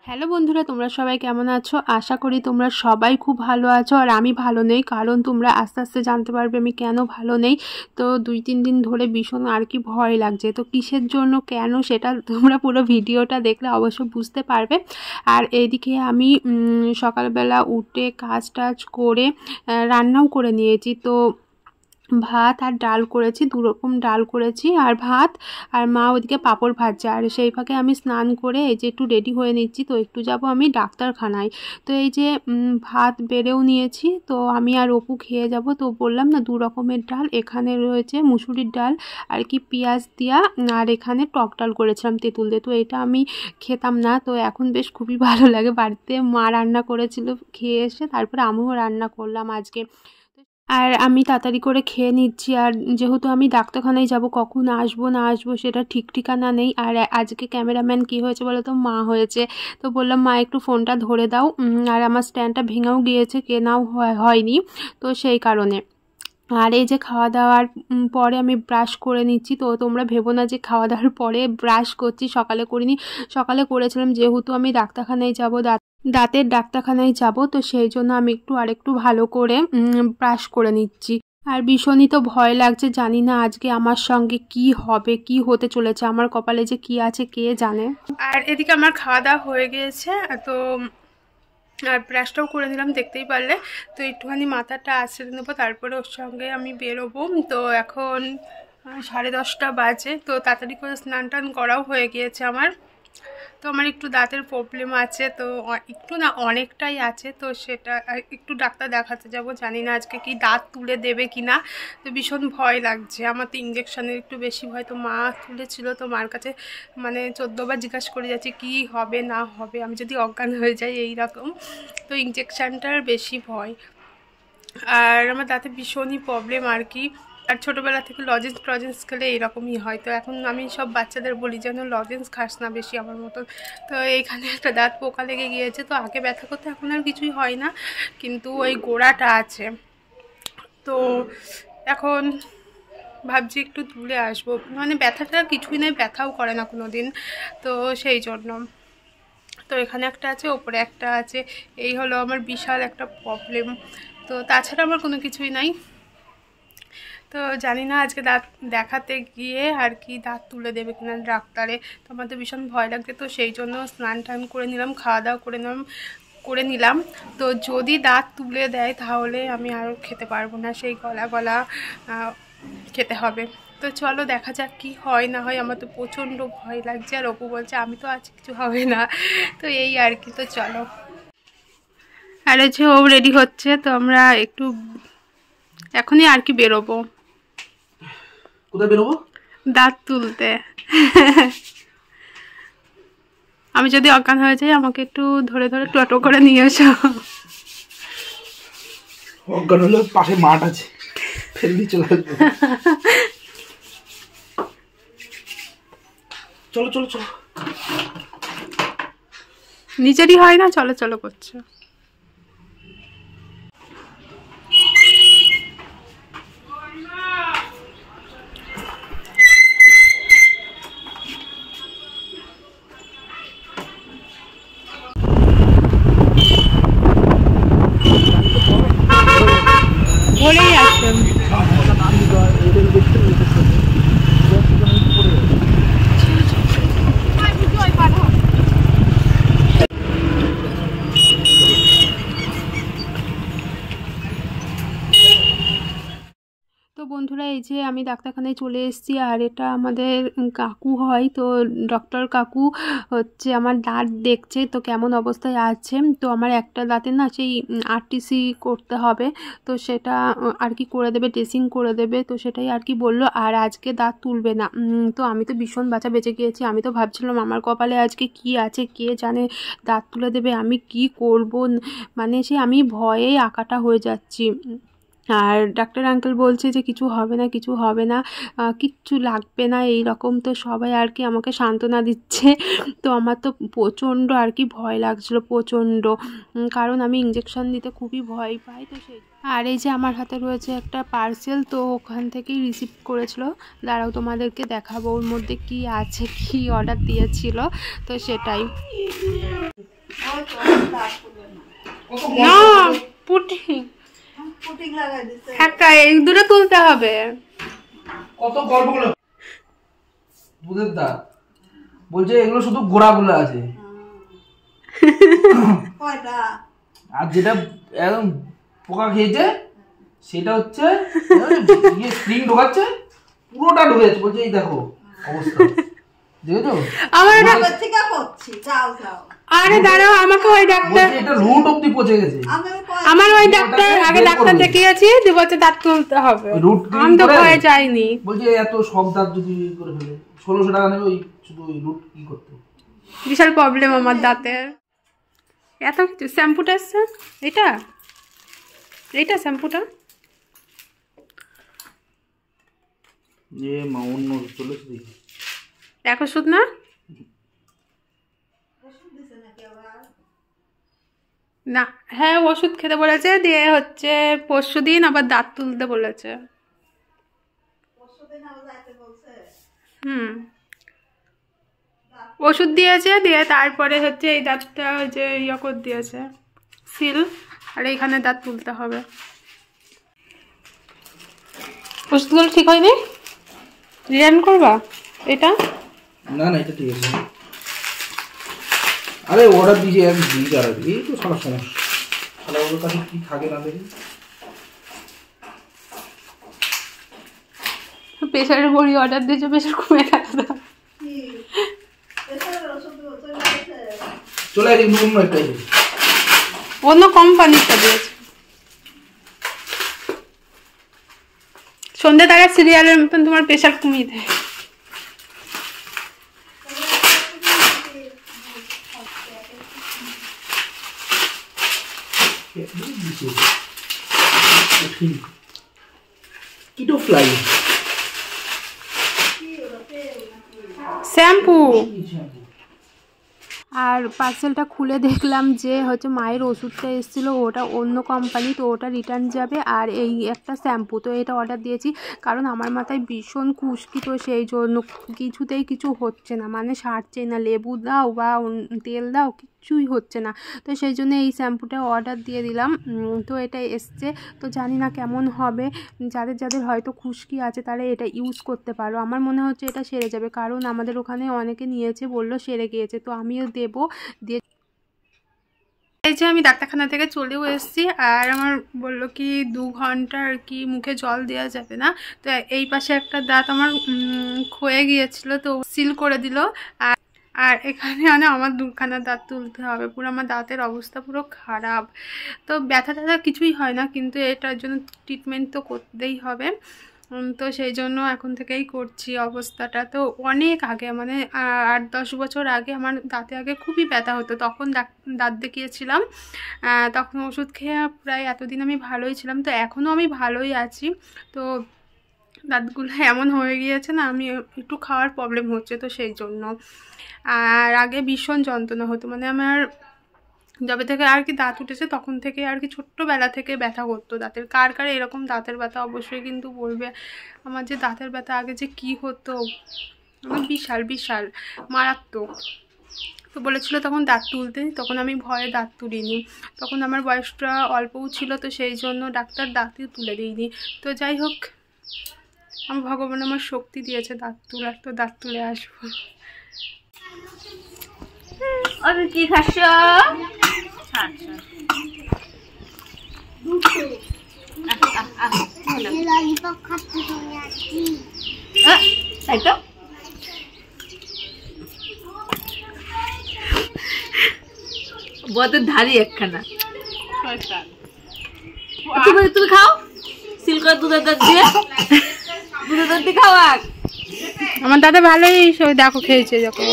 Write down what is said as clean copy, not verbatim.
Hello বন্ধুরা, তোমরা সবাই কেমন আছো? আশা করি তোমরা সবাই খুব ভালো আছো। আর আমি ভালো নেই, কারণ তোমরা আস্তে আস্তে জানতে পারবে আমি কেন ভালো নেই। তো 2-3 দিন ধরে ভীষণ আর কি ভয় লাগছে। তো কিসের জন্য কেন সেটা তোমরা পুরো ভিডিওটা দেখলে অবশ্য বুঝতে পারবে। আর এইদিকে আমি সকালবেলা উঠে কাজ টাজ করে রান্নাও করে নিয়েছি। তো ভাত আর ডাল করেছি, 2 রকম ডাল করেছি আর ভাত। আর মা ওইদিকে পাঁপড় ভাজছে। আর সেই ফাঁকে আমি স্নান করে এই যে একটু রেডি হয়ে নিচ্ছি। তো একটু যাব আমি ডাক্তারখানায়। তো এই যে ভাত বেড়েও নিয়েছি, তো আমি আর অপু খেয়ে যাব। তো বললাম না 2 রকমের ডাল, এখানে রয়েছে মুসুরির ডাল আর কি পেঁয়াজ দিয়া, আর এখানে টক ডাল করেছিলাম তেঁতুল দিয়ে। তো এটা আমি খেতাম না, তো এখন বেশ খুবই ভালো লাগে। বাড়িতে মা রান্না করেছিল, খেয়ে এসে তারপরে আমিও রান্না করলাম আজকে। আর আমি তাড়াতাড়ি করে খেয়ে নিচ্ছি। আর যেহেতু আমি ডাক্তারখানায় যাব, কখন আসবো না আসবো সেটা ঠিক ঠিকানা নেই। আর আজকে ক্যামেরাম্যান কী হয়েছে বলো তো? মা হয়েছে। তো বললাম মা একটু ফোনটা ধরে দাও। আর আমার স্ট্যান্ডটা ভেঙেও গিয়েছে, কেনাও হয়নি, তো সেই কারণে। আর এই যে খাওয়া দাওয়ার পরে আমি ব্রাশ করে নিচ্ছি। তো তোমরা ভেবো না যে খাওয়া দাওয়ার পরে ব্রাশ করছি, সকালে করিনি। সকালে করেছিলাম, যেহেতু আমি ডাক্তারখানায় যাব, দাঁতের ডাক্তারখানায় যাব, তো সেই জন্য আমি আরেকটু ভালো করে ব্রাশ করে নিচ্ছি। আর ভীষণই তো ভয় লাগছে, জানি না আজকে আমার সঙ্গে কি হবে, কি হতে চলেছে, আমার কপালে যে কি আছে কে জানে। আর এদিকে আমার খাওয়া দাওয়া হয়ে গিয়েছে, তো আর ব্রাশটাও করে নিলাম, দেখতেই পারলে। তো একটুখানি মাথাটা আঁচড়ে নেবো, তারপরে ওর সঙ্গে আমি বেরোবো। তো এখন 10:30 বাজে। তো তাড়াতাড়ি করে স্নান টান করাও হয়ে গিয়েছে আমার। তো আমার একটু দাঁতের প্রবলেম আছে, তো একটু না অনেকটাই আছে। তো সেটা একটু ডাক্তার দেখাতে যাব, জানি না আজকে কি দাঁত তুলে দেবে কি না। তো ভীষণ ভয় লাগছে আমার, তো ইঞ্জেকশানের একটু বেশি ভয়। তো মা তুলেছিল, তো মার কাছে মানে 14 বার জিজ্ঞাসা করে যাচ্ছে কি হবে না হবে, আমি যদি অজ্ঞান হয়ে যাই এই রকম। তো ইঞ্জেকশানটার বেশি ভয়। আর আমার দাঁতে ভীষণই প্রবলেম আর কি। আর ছোটোবেলা থেকে লজেন্স খেলে এইরকমই হয়। তো এখন আমি সব বাচ্চাদের বলি যেন লজেন্স খাস না বেশি আমার মতন। তো এইখানে একটা দাঁত পোকা লেগে গিয়েছে। তো আগে ব্যথা করতে, এখন আর কিছুই হয় না, কিন্তু ওই গোড়াটা আছে। তো এখন ভাবছি একটু তুলে আসবো, মানে ব্যথাটা কিছুই নেই, ব্যথাও করে না কোনো দিন। তো সেই জন্য তো এখানে একটা আছে, ওপরে একটা আছে, এই হলো আমার বিশাল একটা প্রবলেম। তো তাছাড়া আমার কোনো কিছুই নাই। তো জানি না আজকে দাঁত দেখাতে গিয়ে আর কি দাঁত তুলে দেবে কিনা ডাক্তারে। তো আমার তো ভীষণ ভয় লাগছে। তো সেই জন্য স্নান টান করে নিলাম, খাওয়া দাওয়া করে নিলাম। তো যদি দাঁত তুলে দেয় তাহলে আমি আর খেতে পারবো না, সেই গলা খেতে হবে। তো চলো দেখা যাক কি হয় না হয়। আমার তো প্রচণ্ড ভয় লাগছে, আর অপু বলছে আমি তো আজ কিছু হবে না। তো এই আর কি। তো চলো। আর হচ্ছে ও রেডি হচ্ছে, তো আমরা একটু এখনই আর কি বেরোবো। কোথায় বেরোবো? দাঁত তুলতে। আমি যদি অজ্ঞান হয়ে যাই, আমাকে একটু ধরে ধরে টোটো করে নিয়ে এসো। অজ্ঞান হলে পাশে মাঠ আছে, ফেললি চলে আসবে। চলো চলো চলো। নিজেরই হয় না, চলো চলো করছো। ধরেই আসবেন। তো বন্ধুরা, এই যে আমি ডাক্তারখানায় চলে এসেছি। আর এটা আমাদের কাকু হয়, তো ডক্টর কাকু হচ্ছে আমার দাঁত দেখছে তো কেমন অবস্থায় আছে। তো আমার একটা দাঁতে না সেই আরটিসি করতে হবে, তো সেটা আর কি করে দেবে, ড্রেসিং করে দেবে। তো সেটাই আর কি বললো। আর আজকে দাঁত তুলবে না। তো আমি তো ভীষণ বাঁচা বেঁচে গিয়েছি। আমি তো ভাবছিলাম আমার কপালে আজকে কি আছে কে জানে, দাঁত তুলে দেবে, আমি কি করব, মানে সে আমি ভয়েই আকাটা হয়ে যাচ্ছি। আর ডাক্তার আঙ্কেল বলছে যে কিছু হবে না, কিছু হবে না, কিচ্ছু লাগবে না এই রকম। তো সবাই আর কি আমাকে সান্ত্বনা দিচ্ছে। তো আমার তো প্রচণ্ড আর কি ভয় লাগছিলো, প্রচণ্ড, কারণ আমি ইঞ্জেকশন দিতে খুবই ভয় পাই। তো সেই আর এই যে আমার হাতে রয়েছে একটা পার্সেল, তো ওখান থেকেই রিসিভ করেছিল। দাঁড়াও তোমাদেরকে দেখাবো ওর মধ্যে কি আছে, কি অর্ডার দিয়েছিল, তো সেটাই। না পুটিং একটা এই দুটো তুলতে হবে। কত গল্পগুলো দুধের দা বলছে এগুলো শুধু গোড়াগুলো আছে আর যেটা একদম পোকা খেয়েছে সেটা হচ্ছে স্প্রিং ঢোকাচ্ছে, পুরোটা ঢুকে যাচ্ছে। বলছে এই দেখো অবস্থা, দেখেছো? আরে দাঁড়াও, আমাকে ওই ডাক্তার এটা রুট অব্দি পচে গেছে। আমার ওই ডাক্তার আগে ডাক্তার দেখিয়েছি, যে বলছে দাঁত তুলতে হবে। আমি তো ভয়ে যাইনি। বলছে এত সব দাঁত যদি করে ফেলে 1600 টাকা নেবে ওই শুধু ওই রুট কি করতে। বিশাল প্রবলেম আমার দাঁতের। এত কিছু শ্যাম্পুটা এসছে, এটা এইটা শ্যাম্পুটা এ মা অন্য চলেছে দেখি। এক ওষুধ না, না হ্যাঁ ওষুধ খেতে বলেছে, দিয়ে হচ্ছে পরশুদিন আবার দাঁত তুলতে বলেছে। ওষুধ দিয়েছে, দিয়ে তারপরে হচ্ছে এই দাঁতটা যে ইয়ে করে দিয়েছে সিল, আর এইখানে দাঁত তুলতে হবে। ওষুধগুলো ঠিক হয়নি, রিটার্ন করবা এটা? না না এটা ঠিক আছে। আরে অর্ডার দিয়েছি এক দিন আর এই তো সারা সমস্যা, সারা ওর কাছে কি থাকে না দেখি। প্রেশারের বড়ি অর্ডার দিয়েছে, প্রেশার কমে গেল। চলে গেছে অন্য একটা, অন্য কোম্পানিটা দিয়েছে। সন্ধ্যে তারা সিরিয়ালের মতন তোমার প্রেশার কমিয়ে দেয়। শ্যাম্পু। আর পার্সেলটা খুলে দেখলাম যে হচ্ছে মায়ের ওষুধটা এসেছিলো ওটা অন্য কোম্পানি, তো ওটা রিটার্ন যাবে। আর এই একটা শ্যাম্পু, তো এটা অর্ডার দিয়েছি কারণ আমার মাথায় ভীষণ খুশকি, তো সেই জন্য কিছুতেই কিছু হচ্ছে না, মানে সারছে না। লেবু দাও বা তেল দাও কিছুই হচ্ছে না, তো সেই জন্য এই শ্যাম্পুটা অর্ডার দিয়ে দিলাম। তো এটা এসছে, তো জানি না কেমন হবে। যাদের যাদের হয়তো খুশকি আছে তারা এটা ইউজ করতে পারো। আমার মনে হচ্ছে এটা সেরে যাবে, কারণ আমাদের ওখানে অনেকে নিয়েছে, বললো সেরে গিয়েছে, তো আমিও দেবো। দিয়ে এই যে আমি ডাক্তারখানা থেকে চলেও এসেছি, আর আমার বললো কি 2 ঘন্টা আর কি মুখে জল দেওয়া যাবে না। তো এই পাশে একটা দাঁত আমার ক্ষয়ে গিয়েছিল, তো সিল করে দিল। আর এখানে মানে আমার 2খানা দাঁত তুলতে হবে, পুরো আমার দাঁতের অবস্থা পুরো খারাপ। তো ব্যথা ট্যাথা কিছুই হয় না, কিন্তু এটার জন্য ট্রিটমেন্ট তো করতেই হবে। তো সেই জন্য এখন থেকেই করছি। অবস্থাটা তো অনেক আগে, মানে 8-10 বছর আগে আমার দাঁতে আগে খুবই ব্যথা হতো, তখন দাঁত দেখিয়েছিলাম, তখন ওষুধ খেয়ে প্রায় এতদিন আমি ভালোই ছিলাম। তো এখনও আমি ভালোই আছি, তো দাঁতগুলো এমন হয়ে গিয়েছে না, আমি একটু খাওয়ার প্রবলেম হচ্ছে, তো সেই জন্য। আর আগে ভীষণ যন্ত্রণা হতো, মানে আমার যবে থেকে আর কি দাঁত উঠেছে তখন থেকে আর কি ছোট্টবেলা থেকে ব্যথা করতো দাঁতের। কার কার এরকম দাঁতের ব্যথা অবশ্যই কিন্তু বলবে। আমার যে দাঁতের ব্যথা আগে যে কি হতো, আমার বিশাল বিশাল মারাত্মক। তো বলেছিল তখন দাঁত তুলতে, তখন আমি ভয়ে দাঁত তুলিনি, তখন আমার বয়সটা অল্পও ছিল, তো সেই জন্য ডাক্তার দাঁতই তুলে দিইনি। তো যাই হোক, আমার ভগবান আমার শক্তি দিয়েছে দাঁত তোলার, তো দাঁত তুলে আসবো। কি খাচ্ছ? তাই তো বদের ধারি একখানা। তুমি খাও সিল্কার দুধের দাঁত দিয়ে, দুধের দাঁত দিয়ে খাও। আমার দাদা ভালোই দেখো খেয়েছে যখন।